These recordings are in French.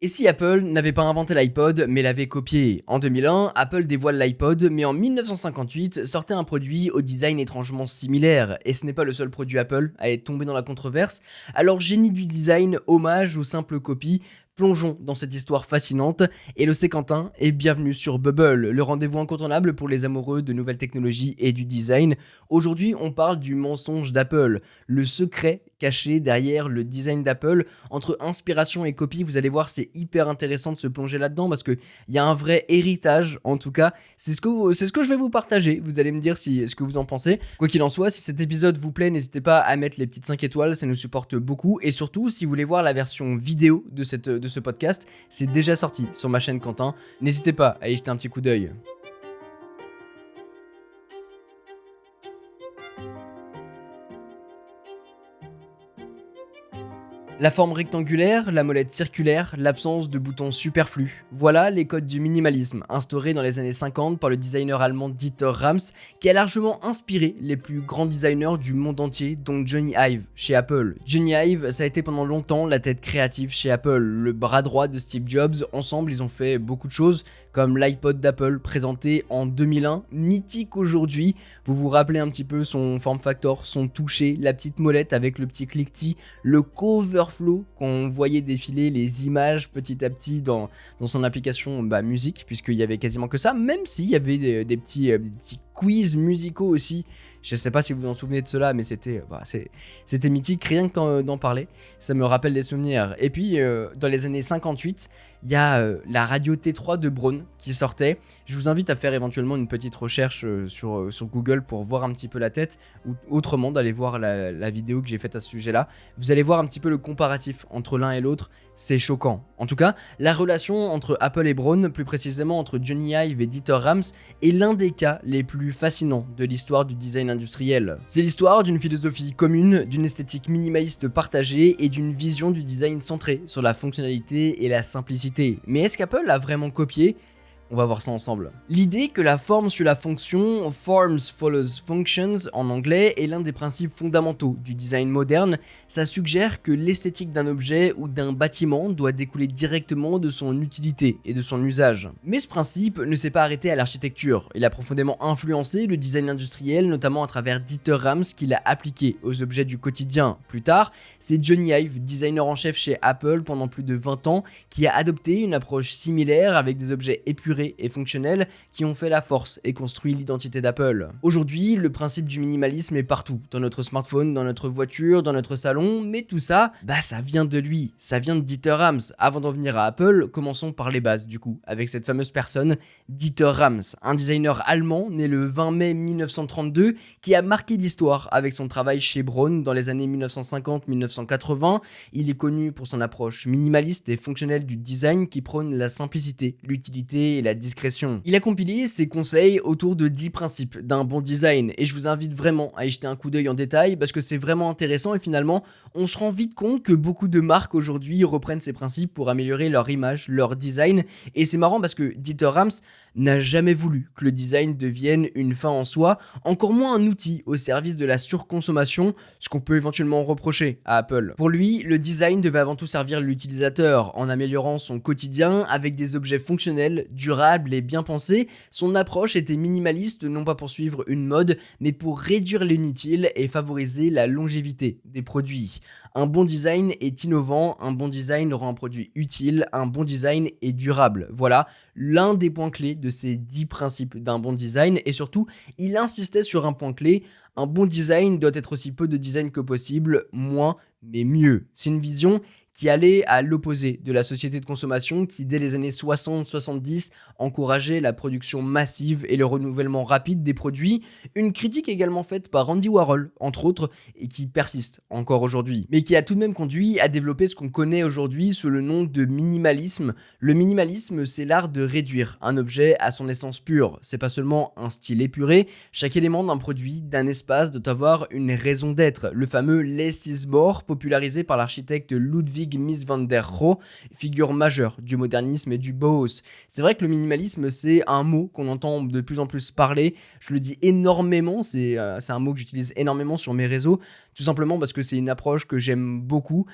Et si Apple n'avait pas inventé l'iPod, mais l'avait copié? En 2001, Apple dévoile l'iPod, mais en 1958 sortait un produit au design étrangement similaire. Et ce n'est pas le seul produit Apple à être tombé dans la controverse. Alors génie du design, hommage ou simple copie, plongeons dans cette histoire fascinante. Hello, c'est Quentin et bienvenue sur Bubble, le rendez-vous incontournable pour les amoureux de nouvelles technologies et du design. Aujourd'hui, on parle du mensonge d'Apple, le secret caché derrière le design d'Apple. Entre inspiration et copie, vous allez voir, c'est hyper intéressant de se plonger là-dedans parce qu'il y a un vrai héritage, en tout cas. C'est ce que je vais vous partager. Vous allez me dire ce que vous en pensez. Quoi qu'il en soit, si cet épisode vous plaît, n'hésitez pas à mettre les petites 5 étoiles, ça nous supporte beaucoup. Et surtout, si vous voulez voir la version vidéo de ce podcast, c'est déjà sorti sur ma chaîne Quentin. N'hésitez pas à y jeter un petit coup d'œil. La forme rectangulaire, la molette circulaire, l'absence de boutons superflus. Voilà les codes du minimalisme, instaurés dans les années 50 par le designer allemand Dieter Rams, qui a largement inspiré les plus grands designers du monde entier, dont Johnny Ive chez Apple. Johnny Ive, ça a été pendant longtemps la tête créative chez Apple, le bras droit de Steve Jobs. Ensemble, ils ont fait beaucoup de choses, comme l'iPod d'Apple présenté en 2001, mythique aujourd'hui. Vous vous rappelez un petit peu son form factor, son toucher, la petite molette avec le petit cliquetis, le coverflow qu'on voyait défiler les images petit à petit dans son application musique, puisqu'il y avait quasiment que ça, même s'il y avait des petits quiz musicaux aussi. Je sais pas si vous vous en souvenez de cela, mais c'était mythique, rien que d'en parler, ça me rappelle des souvenirs. Et puis dans les années 58, il y a la radio T3 de Braun qui sortait. Je vous invite à faire éventuellement une petite recherche sur Google pour voir un petit peu la tête, ou autrement d'aller voir la vidéo que j'ai faite à ce sujet-là. Vous allez voir un petit peu le comparatif entre l'un et l'autre, c'est choquant. En tout cas, la relation entre Apple et Braun, plus précisément entre Johnny Ive et Dieter Rams, est l'un des cas les plus fascinants de l'histoire du design industriel. C'est l'histoire d'une philosophie commune, d'une esthétique minimaliste partagée et d'une vision du design centrée sur la fonctionnalité et la simplicité. Mais est-ce qu'Apple a vraiment copié ? On va voir ça ensemble. L'idée que la forme suit la fonction, forms follows functions en anglais, est l'un des principes fondamentaux du design moderne. Ça suggère que l'esthétique d'un objet ou d'un bâtiment doit découler directement de son utilité et de son usage. Mais ce principe ne s'est pas arrêté à l'architecture. Il a profondément influencé le design industriel, notamment à travers Dieter Rams, qui l'a appliqué aux objets du quotidien. Plus tard, c'est Johnny Ive, designer en chef chez Apple pendant plus de 20 ans, qui a adopté une approche similaire avec des objets épurés et fonctionnels qui ont fait la force et construit l'identité d'Apple. Aujourd'hui, le principe du minimalisme est partout, dans notre smartphone, dans notre voiture, dans notre salon, mais tout ça, ça vient de lui, ça vient de Dieter Rams. Avant d'en venir à Apple, commençons par les bases du coup, avec cette fameuse personne, Dieter Rams, un designer allemand né le 20 mai 1932 qui a marqué l'histoire avec son travail chez Braun dans les années 1950-1980. Il est connu pour son approche minimaliste et fonctionnelle du design qui prône la simplicité, l'utilité et la discrétion. Il a compilé ses conseils autour de 10 principes d'un bon design et je vous invite vraiment à y jeter un coup d'œil en détail parce que c'est vraiment intéressant et finalement on se rend vite compte que beaucoup de marques aujourd'hui reprennent ces principes pour améliorer leur image, leur design. Et c'est marrant parce que Dieter Rams n'a jamais voulu que le design devienne une fin en soi, encore moins un outil au service de la surconsommation, ce qu'on peut éventuellement reprocher à Apple. Pour lui, le design devait avant tout servir l'utilisateur en améliorant son quotidien avec des objets fonctionnels, durables et bien pensés. Son approche était minimaliste, non pas pour suivre une mode, mais pour réduire l'inutile et favoriser la longévité des produits. Un bon design est innovant, un bon design rend un produit utile, un bon design est durable. Voilà l'un des points clés de ces 10 principes d'un bon design, et surtout, il insistait sur un point clé: un bon design doit être aussi peu de design que possible, moins mais mieux. C'est une vision qui allait à l'opposé de la société de consommation qui, dès les années 60-70, encourageait la production massive et le renouvellement rapide des produits. Une critique également faite par Andy Warhol, entre autres, et qui persiste encore aujourd'hui, mais qui a tout de même conduit à développer ce qu'on connaît aujourd'hui sous le nom de minimalisme. Le minimalisme, c'est l'art de réduire un objet à son essence pure. C'est pas seulement un style épuré, chaque élément d'un produit, d'un espace doit avoir une raison d'être. Le fameux less is more, popularisé par l'architecte Ludwig Mies van der Rohe, figure majeure du modernisme et du Bauhaus. C'est vrai que le minimalisme, c'est un mot qu'on entend de plus en plus parler. Je le dis énormément, c'est un mot que j'utilise énormément sur mes réseaux, tout simplement parce que c'est une approche que j'aime beaucoup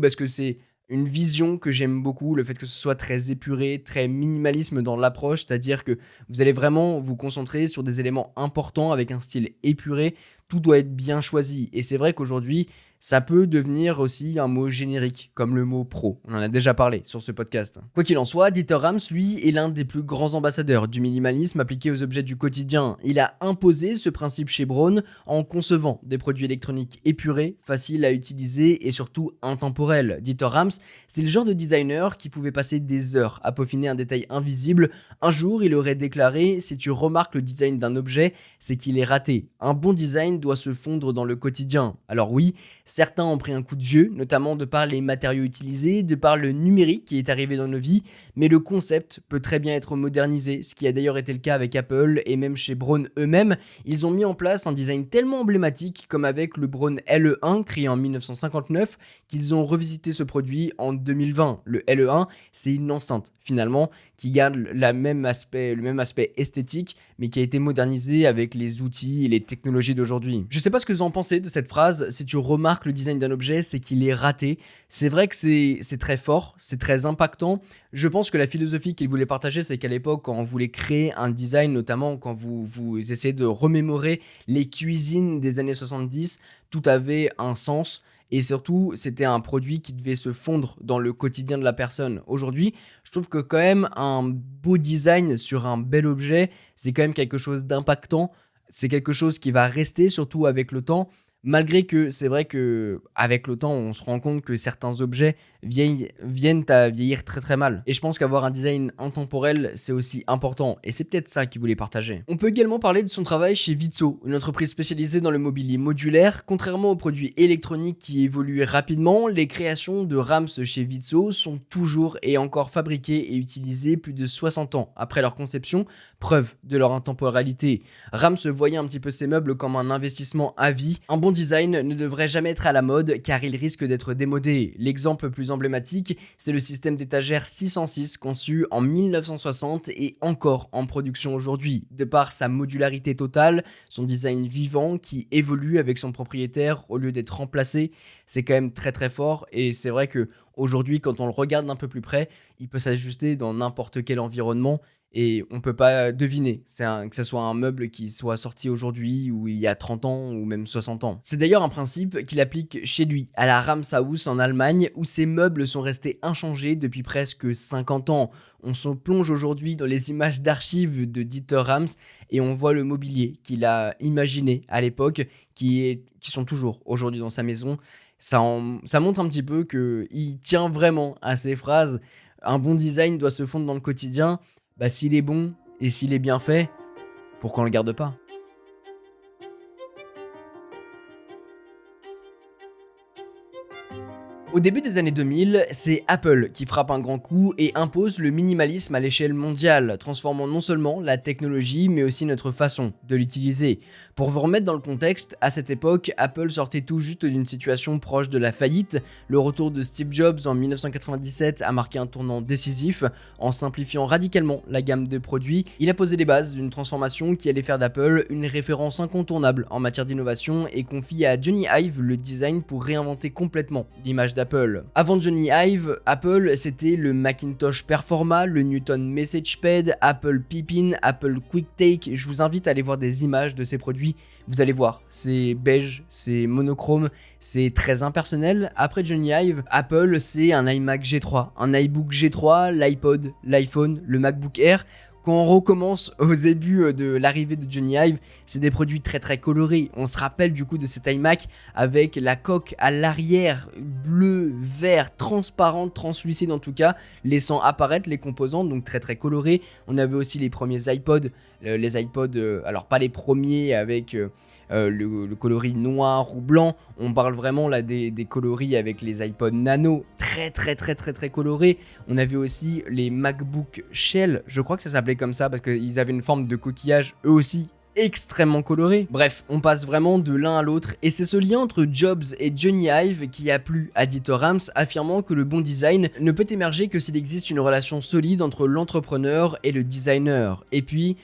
parce que c'est une vision que j'aime beaucoup, le fait que ce soit très épuré, très minimalisme dans l'approche, c'est-à-dire que vous allez vraiment vous concentrer sur des éléments importants avec un style épuré, tout doit être bien choisi. Et c'est vrai qu'aujourd'hui, ça peut devenir aussi un mot générique, comme le mot pro. On en a déjà parlé sur ce podcast. Quoi qu'il en soit, Dieter Rams, lui, est l'un des plus grands ambassadeurs du minimalisme appliqué aux objets du quotidien. Il a imposé ce principe chez Braun en concevant des produits électroniques épurés, faciles à utiliser et surtout intemporels. Dieter Rams, c'est le genre de designer qui pouvait passer des heures à peaufiner un détail invisible. Un jour, il aurait déclaré « Si tu remarques le design d'un objet, c'est qu'il est raté. Un bon design doit se fondre dans le quotidien. » Alors oui, certains ont pris un coup de vieux, notamment de par les matériaux utilisés, de par le numérique qui est arrivé dans nos vies, mais le concept peut très bien être modernisé, ce qui a d'ailleurs été le cas avec Apple et même chez Braun eux-mêmes. Ils ont mis en place un design tellement emblématique comme avec le Braun LE1 créé en 1959 qu'ils ont revisité ce produit en 2020. Le LE1, c'est une enceinte finalement qui garde le même aspect esthétique mais qui a été modernisé avec les outils et les technologies d'aujourd'hui. Je sais pas ce que vous en pensez de cette phrase, si tu remarques le design d'un objet, c'est qu'il est raté. C'est vrai que c'est très fort, c'est très impactant. Je pense que la philosophie qu'il voulait partager, c'est qu'à l'époque, quand on voulait créer un design, notamment quand vous essayez de remémorer les cuisines des années 70, tout avait un sens. Et surtout, c'était un produit qui devait se fondre dans le quotidien de la personne. Aujourd'hui, je trouve que quand même un beau design sur un bel objet, c'est quand même quelque chose d'impactant. C'est quelque chose qui va rester, surtout avec le temps. Malgré que c'est vrai que avec le temps, on se rend compte que certains objets viennent à vieillir très très mal. Et je pense qu'avoir un design intemporel, c'est aussi important. Et c'est peut-être ça qu'il voulait partager. On peut également parler de son travail chez Vitso, une entreprise spécialisée dans le mobilier modulaire. Contrairement aux produits électroniques qui évoluent rapidement, les créations de Rams chez Vitso sont toujours et encore fabriquées et utilisées plus de 60 ans après leur conception, preuve de leur intemporalité. Rams voyait un petit peu ces meubles comme un investissement à vie. Un bon design ne devrait jamais être à la mode car il risque d'être démodé. L'exemple le plus emblématique, c'est le système d'étagère 606 conçu en 1960 et encore en production aujourd'hui. De par sa modularité totale, son design vivant qui évolue avec son propriétaire au lieu d'être remplacé, c'est quand même très très fort et c'est vrai que aujourd'hui, quand on le regarde d'un peu plus près, il peut s'ajuster dans n'importe quel environnement. Et on peut pas deviner que ce soit un meuble qui soit sorti aujourd'hui ou il y a 30 ans ou même 60 ans. C'est d'ailleurs un principe qu'il applique chez lui, à la Rams Haus en Allemagne, où ses meubles sont restés inchangés depuis presque 50 ans. On se plonge aujourd'hui dans les images d'archives de Dieter Rams et on voit le mobilier qu'il a imaginé à l'époque, qui sont toujours aujourd'hui dans sa maison. Ça montre un petit peu qu'il tient vraiment à ses phrases. Un bon design doit se fondre dans le quotidien. Bah s'il est bon et s'il est bien fait, pourquoi on le garde pas ? Au début des années 2000, c'est Apple qui frappe un grand coup et impose le minimalisme à l'échelle mondiale, transformant non seulement la technologie mais aussi notre façon de l'utiliser. Pour vous remettre dans le contexte, à cette époque, Apple sortait tout juste d'une situation proche de la faillite. Le retour de Steve Jobs en 1997 a marqué un tournant décisif. En simplifiant radicalement la gamme de produits, il a posé les bases d'une transformation qui allait faire d'Apple une référence incontournable en matière d'innovation et confie à Johnny Ive le design pour réinventer complètement l'image d'Apple. Avant Johnny Ive, Apple c'était le Macintosh Performa, le Newton MessagePad, Apple Pippin, Apple QuickTake. Je vous invite à aller voir des images de ces produits. Vous allez voir, c'est beige, c'est monochrome, c'est très impersonnel. Après Johnny Ive, Apple c'est un iMac G3, un iBook G3, l'iPod, l'iPhone, le MacBook Air. Quand on recommence au début de l'arrivée de Johnny Ive, c'est des produits très très colorés. On se rappelle du coup de cet iMac avec la coque à l'arrière bleu, vert, transparente, translucide en tout cas, laissant apparaître les composants, donc très très colorés. On avait aussi les premiers iPods, les iPods, alors pas les premiers avec le coloris noir ou blanc. On parle vraiment là des coloris avec les iPods Nano, très très très très très colorés. On avait aussi les MacBook Shell, je crois que ça s'appelait comme ça parce qu'ils avaient une forme de coquillage eux aussi extrêmement coloré. Bref, on passe vraiment de l'un à l'autre et c'est ce lien entre Jobs et Johnny Ive qui a plu à Dieter Rams, affirmant que le bon design ne peut émerger que s'il existe une relation solide entre l'entrepreneur et le designer. Et puis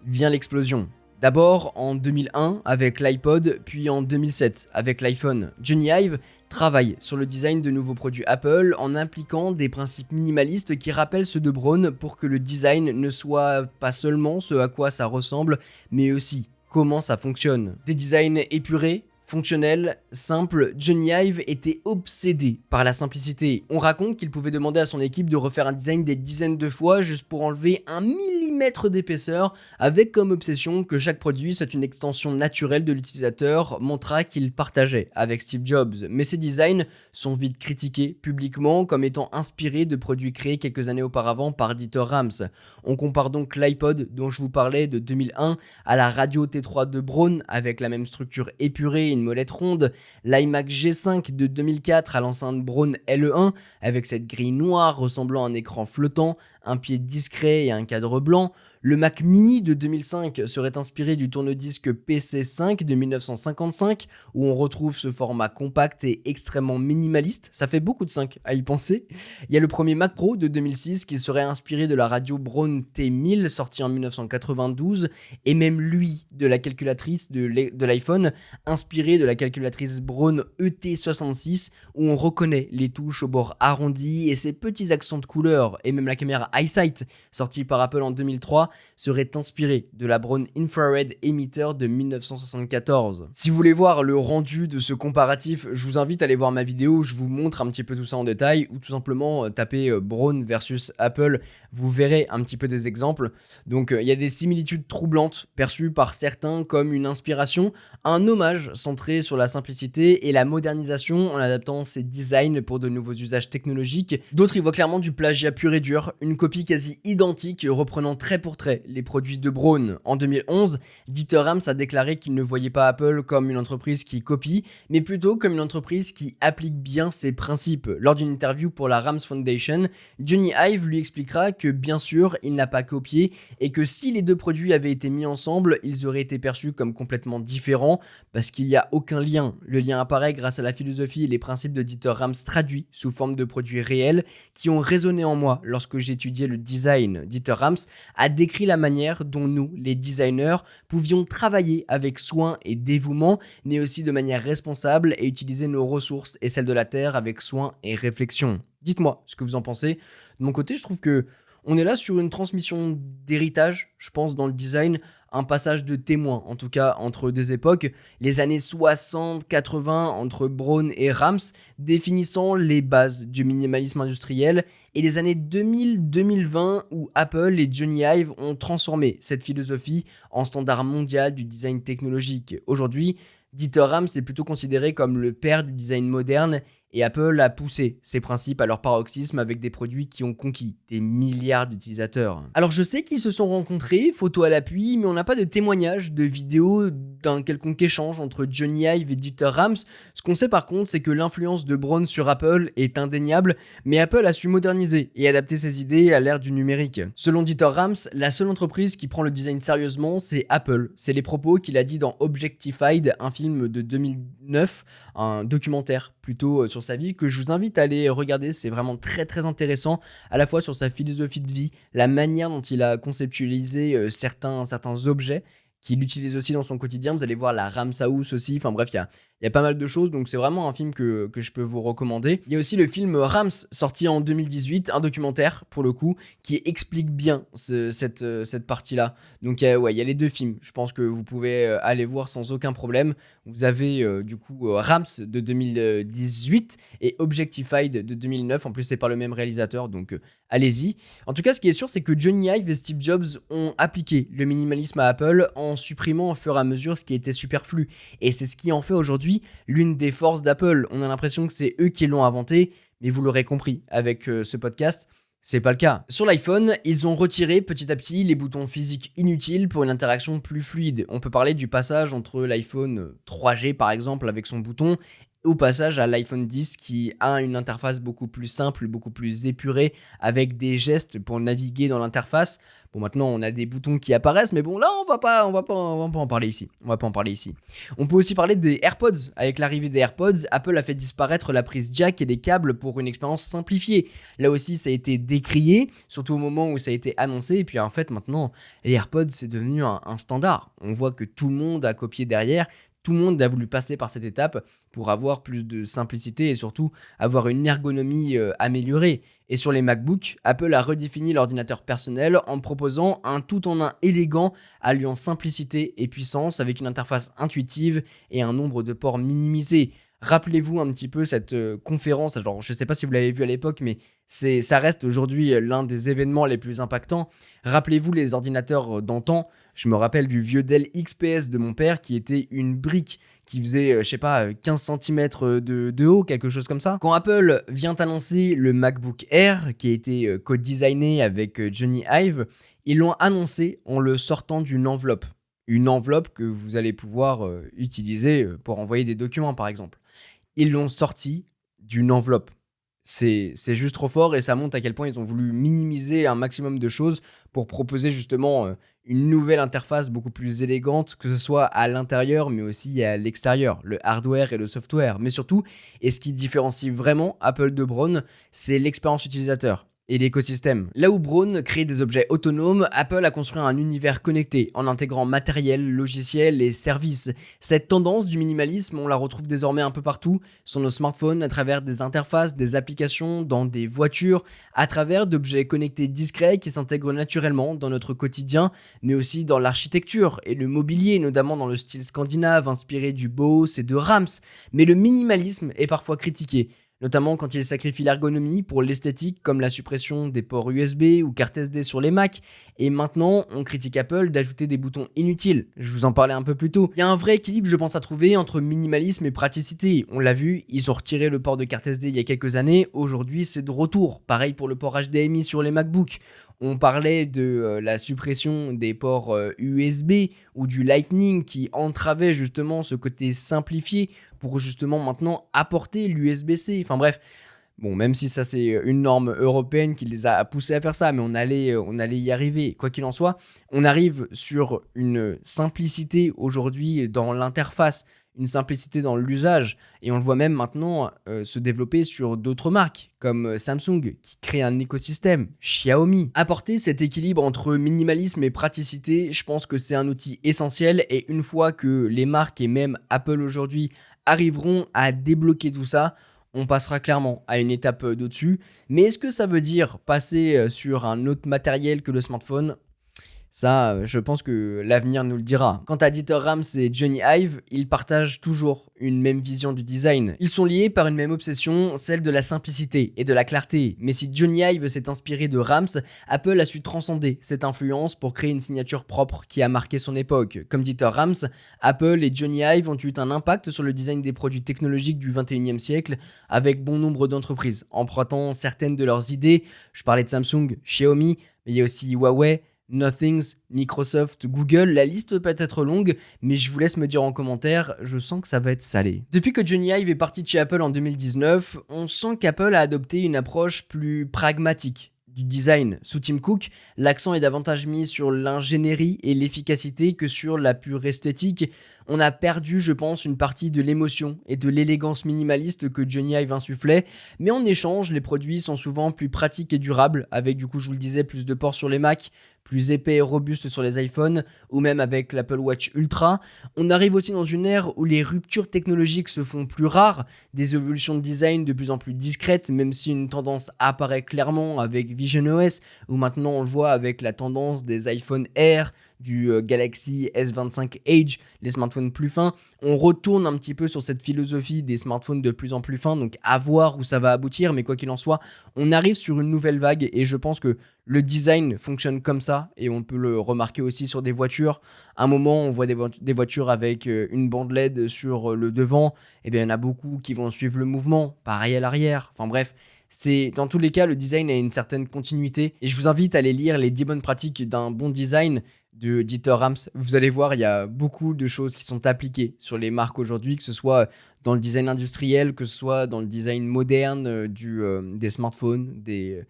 vient l'explosion. D'abord en 2001 avec l'iPod, puis en 2007 avec l'iPhone. Johnny Ive travaille sur le design de nouveaux produits Apple en impliquant des principes minimalistes qui rappellent ceux de Braun pour que le design ne soit pas seulement ce à quoi ça ressemble, mais aussi comment ça fonctionne. Des designs épurés, fonctionnel, simple, Jony Ive était obsédé par la simplicité. On raconte qu'il pouvait demander à son équipe de refaire un design des dizaines de fois juste pour enlever 1 mm d'épaisseur, avec comme obsession que chaque produit soit une extension naturelle de l'utilisateur, montra qu'il partageait avec Steve Jobs. Mais ces designs sont vite critiqués publiquement comme étant inspirés de produits créés quelques années auparavant par Dieter Rams. On compare donc l'iPod dont je vous parlais de 2001 à la radio T3 de Braun avec la même structure épurée, une molette ronde, l'iMac G5 de 2004 à l'enceinte Braun LE1 avec cette grille noire ressemblant à un écran flottant, un pied discret et un cadre blanc. Le Mac Mini de 2005 serait inspiré du tourne-disque PC5 de 1955 où on retrouve ce format compact et extrêmement minimaliste, ça fait beaucoup de 5 à y penser. Il y a le premier Mac Pro de 2006 qui serait inspiré de la radio Braun T1000 sortie en 1992 et même lui de la calculatrice de l'iPhone inspiré de la calculatrice Braun ET66 où on reconnaît les touches au bord arrondi et ses petits accents de couleur, et même la caméra iSight sortie par Apple en 2003 serait inspiré de la Braun Infrared Emitter de 1974. Si vous voulez voir le rendu de ce comparatif, je vous invite à aller voir ma vidéo où je vous montre un petit peu tout ça en détail, ou tout simplement taper Braun versus Apple, vous verrez un petit peu des exemples. Donc il y a des similitudes troublantes perçues par certains comme une inspiration, un hommage centré sur la simplicité et la modernisation en adaptant ses designs pour de nouveaux usages technologiques. D'autres y voient clairement du plagiat pur et dur, une copie quasi identique reprenant trait pour trait les produits de Braun. En 2011, Dieter Rams a déclaré qu'il ne voyait pas Apple comme une entreprise qui copie, mais plutôt comme une entreprise qui applique bien ses principes. Lors d'une interview pour la Rams Foundation, Jony Ive lui expliquera que bien sûr, il n'a pas copié et que si les deux produits avaient été mis ensemble, ils auraient été perçus comme complètement différents parce qu'il n'y a aucun lien. Le lien apparaît grâce à la philosophie et les principes de Dieter Rams traduits sous forme de produits réels qui ont résonné en moi lorsque j'étudiais le design. Dieter Rams a décrit la manière dont nous, les designers, pouvions travailler avec soin et dévouement, mais aussi de manière responsable et utiliser nos ressources et celles de la Terre avec soin et réflexion. Dites-moi ce que vous en pensez. De mon côté, je trouve que on est là sur une transmission d'héritage, je pense, dans le design, un passage de témoin, en tout cas, entre deux époques, les années 60-80 entre Braun et Rams, définissant les bases du minimalisme industriel, et les années 2000-2020 où Apple et Jony Ive ont transformé cette philosophie en standard mondial du design technologique. Aujourd'hui, Dieter Rams est plutôt considéré comme le père du design moderne, et Apple a poussé ces principes à leur paroxysme avec des produits qui ont conquis des milliards d'utilisateurs. Alors je sais qu'ils se sont rencontrés, photos à l'appui, mais on n'a pas de témoignages, de vidéos d'un quelconque échange entre Jony Ive et Dieter Rams. Ce qu'on sait par contre, c'est que l'influence de Braun sur Apple est indéniable, mais Apple a su moderniser et adapter ses idées à l'ère du numérique. Selon Dieter Rams, la seule entreprise qui prend le design sérieusement, c'est Apple. C'est les propos qu'il a dit dans Objectified, un film de 2009, un documentaire plutôt sur sa vie que je vous invite à aller regarder. C'est vraiment très très intéressant, à la fois sur sa philosophie de vie, la manière dont il a conceptualisé certains objets qu'il utilise aussi dans son quotidien. Vous allez voir la Rams House aussi, enfin bref, il y a pas mal de choses, donc c'est vraiment un film que je peux vous recommander. Il y a aussi le film Rams, sorti en 2018, un documentaire pour le coup, qui explique bien cette partie-là. Donc ouais, il y a les deux films, je pense que vous pouvez aller voir sans aucun problème. Vous avez du coup Rams de 2018 et Objectified de 2009, en plus c'est par le même réalisateur, donc allez-y. En tout cas, ce qui est sûr, c'est que Jony Ive et Steve Jobs ont appliqué le minimalisme à Apple en supprimant au fur et à mesure ce qui était superflu. Et c'est ce qui en fait aujourd'hui l'une des forces d'Apple. On a l'impression que c'est eux qui l'ont inventé, mais vous l'aurez compris avec ce podcast, c'est pas le cas. Sur l'iPhone, ils ont retiré petit à petit les boutons physiques inutiles pour une interaction plus fluide. On peut parler du passage entre l'iPhone 3G par exemple avec son bouton au passage à l'iPhone 10 qui a une interface beaucoup plus simple, beaucoup plus épurée avec des gestes pour naviguer dans l'interface. Bon, maintenant on a des boutons qui apparaissent, mais bon là on va pas en parler ici. On peut aussi parler des AirPods. Avec l'arrivée des AirPods, Apple a fait disparaître la prise jack et les câbles pour une expérience simplifiée. Là aussi ça a été décrié, surtout au moment où ça a été annoncé, et puis en fait maintenant les AirPods c'est devenu un standard. On voit que tout le monde a copié derrière. Tout le monde a voulu passer par cette étape pour avoir plus de simplicité et surtout avoir une ergonomie améliorée. Et sur les MacBook, Apple a redéfini l'ordinateur personnel en proposant un tout-en-un élégant alliant simplicité et puissance avec une interface intuitive et un nombre de ports minimisé. Rappelez-vous un petit peu cette conférence, alors je ne sais pas si vous l'avez vu à l'époque, mais ça reste aujourd'hui l'un des événements les plus impactants. Rappelez-vous les ordinateurs d'antan, je me rappelle du vieux Dell XPS de mon père qui était une brique qui faisait, 15 cm de haut, quelque chose comme ça. Quand Apple vient annoncer le MacBook Air, qui a été co-designé avec Johnny Ive, ils l'ont annoncé en le sortant d'une enveloppe. Une enveloppe que vous allez pouvoir utiliser pour envoyer des documents, par exemple. Ils l'ont sorti d'une enveloppe. C'est juste trop fort et ça montre à quel point ils ont voulu minimiser un maximum de choses pour proposer justement une nouvelle interface beaucoup plus élégante, que ce soit à l'intérieur mais aussi à l'extérieur, le hardware et le software. Mais surtout, et ce qui différencie vraiment Apple de Braun, c'est l'expérience utilisateur et l'écosystème. Là où Braun crée des objets autonomes, Apple a construit un univers connecté en intégrant matériel, logiciel et services. Cette tendance du minimalisme, on la retrouve désormais un peu partout, sur nos smartphones, à travers des interfaces, des applications, dans des voitures, à travers d'objets connectés discrets qui s'intègrent naturellement dans notre quotidien, mais aussi dans l'architecture et le mobilier, notamment dans le style scandinave inspiré du Bose et de Rams. Mais le minimalisme est parfois critiqué, notamment quand il sacrifie l'ergonomie pour l'esthétique, comme la suppression des ports USB ou carte SD sur les Mac. Et maintenant, on critique Apple d'ajouter des boutons inutiles. Je vous en parlais un peu plus tôt. Il y a un vrai équilibre, je pense, à trouver entre minimalisme et praticité. On l'a vu, ils ont retiré le port de carte SD il y a quelques années. Aujourd'hui, c'est de retour. Pareil pour le port HDMI sur les MacBook. On parlait de la suppression des ports USB ou du Lightning qui entravait justement ce côté simplifié pour justement maintenant apporter l'USB-C. Enfin bref, bon, même si ça c'est une norme européenne qui les a poussés à faire ça, mais on allait y arriver. Quoi qu'il en soit, on arrive sur une simplicité aujourd'hui dans l'interface, une simplicité dans l'usage, et on le voit même maintenant se développer sur d'autres marques comme Samsung qui crée un écosystème, Xiaomi. Apporter cet équilibre entre minimalisme et praticité, je pense que c'est un outil essentiel, et une fois que les marques et même Apple aujourd'hui arriveront à débloquer tout ça, on passera clairement à une étape d'au-dessus. Mais est-ce que ça veut dire passer sur un autre matériel que le smartphone ? Ça, je pense que l'avenir nous le dira. Quant à Dieter Rams et Johnny Ive, ils partagent toujours une même vision du design. Ils sont liés par une même obsession, celle de la simplicité et de la clarté. Mais si Johnny Ive s'est inspiré de Rams, Apple a su transcender cette influence pour créer une signature propre qui a marqué son époque. Comme Dieter Rams, Apple et Johnny Ive ont eu un impact sur le design des produits technologiques du 21e siècle avec bon nombre d'entreprises, empruntant certaines de leurs idées. Je parlais de Samsung, Xiaomi, mais il y a aussi Huawei, Nothings, Microsoft, Google, la liste peut être longue, mais je vous laisse me dire en commentaire, je sens que ça va être salé. Depuis que Johnny Ive est parti de chez Apple en 2019, on sent qu'Apple a adopté une approche plus pragmatique du design. Sous Tim Cook, l'accent est davantage mis sur l'ingénierie et l'efficacité que sur la pure esthétique. On a perdu, je pense, une partie de l'émotion et de l'élégance minimaliste que Johnny Ive insufflait, mais en échange, les produits sont souvent plus pratiques et durables, avec du coup, je vous le disais, plus de ports sur les Mac, plus épais et robustes sur les iPhones, ou même avec l'Apple Watch Ultra. On arrive aussi dans une ère où les ruptures technologiques se font plus rares, des évolutions de design de plus en plus discrètes, même si une tendance apparaît clairement avec visionOS, ou maintenant on le voit avec la tendance des iPhone Air, du Galaxy S25 Edge, les smartphones plus fins. On retourne un petit peu sur cette philosophie des smartphones de plus en plus fins, donc à voir où ça va aboutir, mais quoi qu'il en soit, on arrive sur une nouvelle vague et je pense que le design fonctionne comme ça et on peut le remarquer aussi sur des voitures. À un moment, on voit des voitures avec une bande LED sur le devant, et bien il y en a beaucoup qui vont suivre le mouvement, pareil à l'arrière, enfin bref. Dans tous les cas, le design a une certaine continuité et je vous invite à aller lire les 10 bonnes pratiques d'un bon design de Dieter Rams. Vous allez voir, il y a beaucoup de choses qui sont appliquées sur les marques aujourd'hui, que ce soit dans le design industriel, que ce soit dans le design moderne des smartphones, de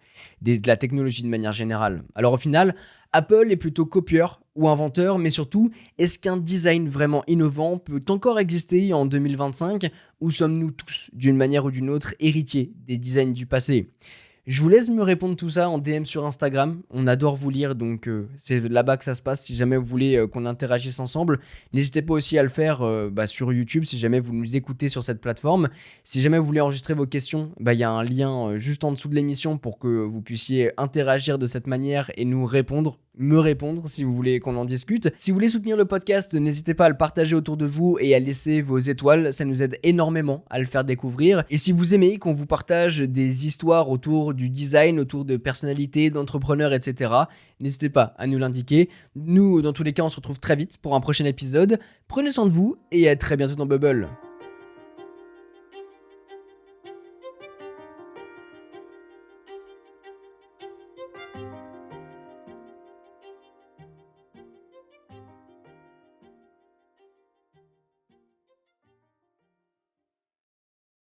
la technologie de manière générale. Alors au final, Apple est plutôt copieur ou inventeur, mais surtout, est-ce qu'un design vraiment innovant peut encore exister en 2025 ou sommes-nous tous, d'une manière ou d'une autre, héritiers des designs du passé ? Je vous laisse me répondre tout ça en DM sur Instagram. On adore vous lire, donc c'est là-bas que ça se passe. Si jamais vous voulez qu'on interagisse ensemble, n'hésitez pas aussi à le faire sur YouTube si jamais vous nous écoutez sur cette plateforme. Si jamais vous voulez enregistrer vos questions, il y a un lien juste en dessous de l'émission pour que vous puissiez interagir de cette manière et nous répondre. Me répondre si vous voulez qu'on en discute. Si vous voulez soutenir le podcast, n'hésitez pas à le partager autour de vous et à laisser vos étoiles, ça nous aide énormément à le faire découvrir. Et si vous aimez qu'on vous partage des histoires autour du design, autour de personnalités, d'entrepreneurs, etc., n'hésitez pas à nous l'indiquer. Nous, dans tous les cas, on se retrouve très vite pour un prochain épisode. Prenez soin de vous et à très bientôt dans Bubble.